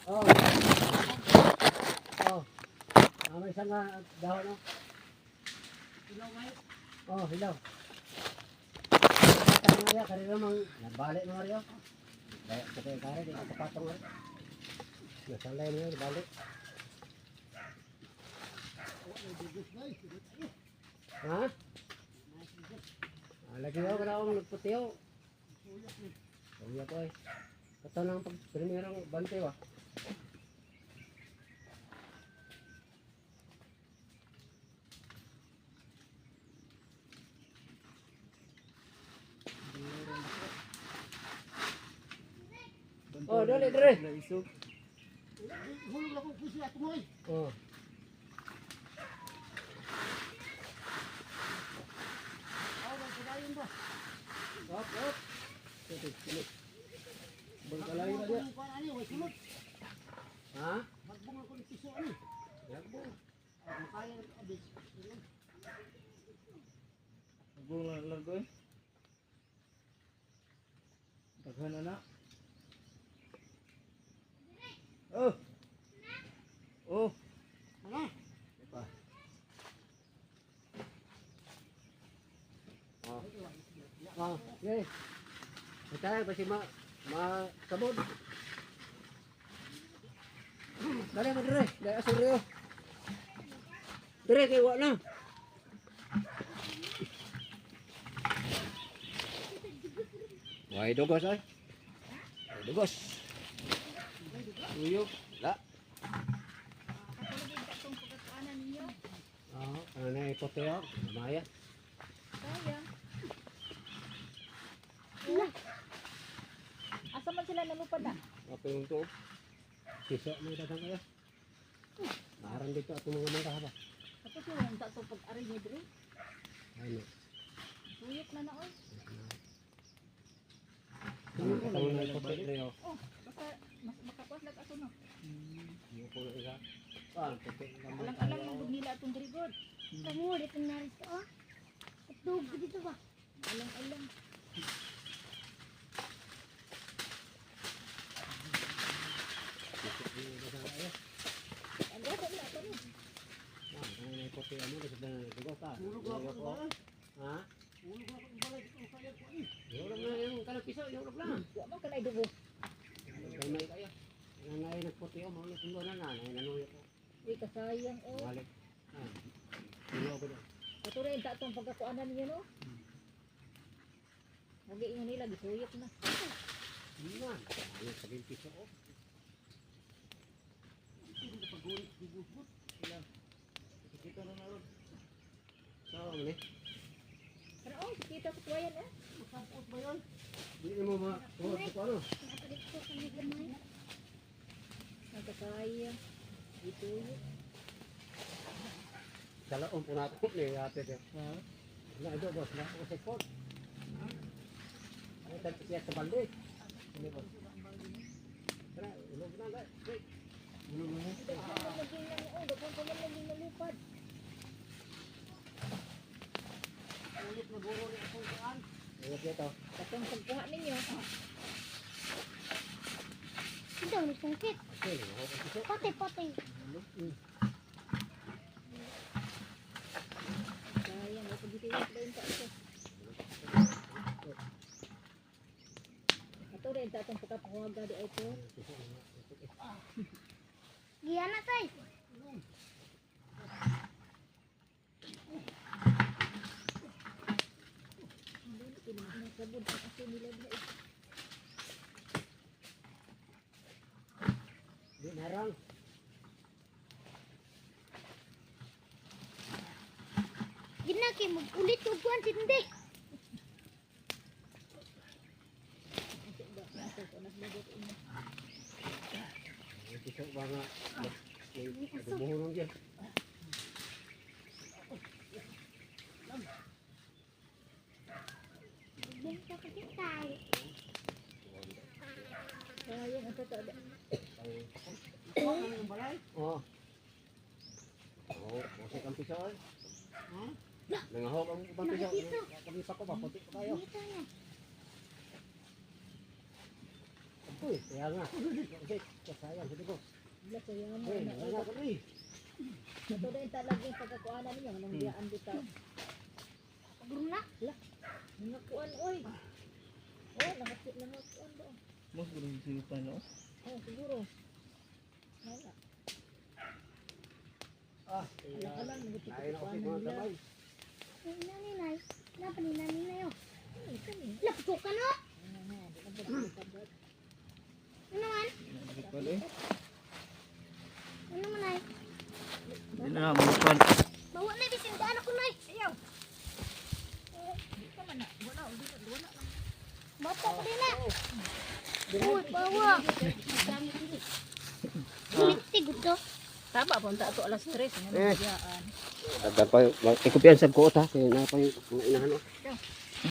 Oh. Oh. May isang dahon, no? Hilaw, may? Oh, hilaw. Patang nga, kanina mang nabalik mo rin, oh. Dahil sa kayo kare, di ako patong rin. Nasalay mo yun, balik. Ha? Lagi ako, wala akong nagputi, oh. Uya ko, eh. Ito lang pag-primerang bante, oh. Oh, dali, dali. Hulog lang kong pusi at mo, eh. Oh. Hop, hop. Sulod. Bangkalay na dia. Ha? Magbong ako ng piso ani. Magbong. Makaya abis. Magbong lang largo eh. Daghan na. Oh. Oh. Ano? Pa. Oh. Oh, okay. Kita pasti sabon. Dali mo dire, dali asur yo. Dire kay wa na. Wai dogos ay. Dogos. Uyok, la. Oh, ano na ipote yo, maya. Sayang. Asa man sila nalupad na? Apa yung to? Piso mo dagang kayo. Maharang dito at mga mangga ba? Tapos yung tak to pag-ari ni Dre. Ano? Suyok na oy. Ano na ipote yo? Oh, baka mas makakuas lag aso no. Yung ko isa. Ah, pote naman. Alang-alang yung nila atong Drigod. Kamu dito narito, oh. Itug dito ba? Alang-alang. Ano ba ila to ni? Ah, ano na ipote mo sa dugo ka. Ha? Ulog ako balay dito sa iyo ko ni. Ulog na yung kanang piso, ulog lang. Wa man kanay dugo. Gamay kayo. Nanay nagputi mo, sundo na nanuyo ko. Di kasayang oh. Balik. Ah. Dilo ko doon. Ato rin ta tong pagkakuanan niya no. Lagi nga nila gisuyok na. Hindi na. Ayun, 7 piso ko. Pag-ulit, bubut. Ilang. Kita na naroon. So, ano Ano oh, kita sa tuwayan eh. Masapot ba yun? Hindi mo tuhod ko ano? Nakalit ko sa may gamay. Nagkasayang. Gisuyok. Dalaon po natin ni ate din. Na ito boss, na ako sa sport. Ano tayo siya sa balde? Ano boss? Tara, ulog na ba? Wait. Ulog na. Ano maging lang oh, dapon pa man naging nalupad. Ulit na buro ni akong saan. Ulit ito. Katong pagkuha ninyo. Ito, nagkungkit. Okay, ako ang piso. Pati. Sayang, may pagkitiwas ba yun sa ito? Ato rin sa itong pagkapahuaga di ito. Giyana tay. Sabod ang aso nila na ito. Di narang. Ginaki mag-ulit ug kuan tindi. Piso ba nga? Buhurong dyan. Dito ka tay. Sayang, ang totoo. Oo. Oo, busik ang piso eh. Nangahog ang ibang piso. Kami pa ko ba? Puti pa kayo. Dito na. eh. Kaya nga. Kasi kasayang sabi ko. Wala kaya mo Eh, na. wala ka eh. Ito din talaga yung pagkakuanan niya. Anong biyaan dito? Pagro na. Mga kuan, oy. Oh, langakuan doon. Mas gulong siyo pa, no? Oh, siguro. Wala. Ah, Alam, nagiging Ay, na kasi pagkakuanan mga nila. tabay. Naninay. Napa ni naninay oh. Ay, kani. Lapso ka no? Ano Ano man? Nagigit pala eh. Ano man ay? Hindi na naman ito. Bawa na bisin daan ako nay. Ayaw. Di ka man na. Wala, wala. Bata ko din na. Uy, bawa. Tig to. Tama, punta ito alas 3. Ano Eh. biyaan? Ada pa, ikupian sa ko ta, kaya na pa yung mga inahan.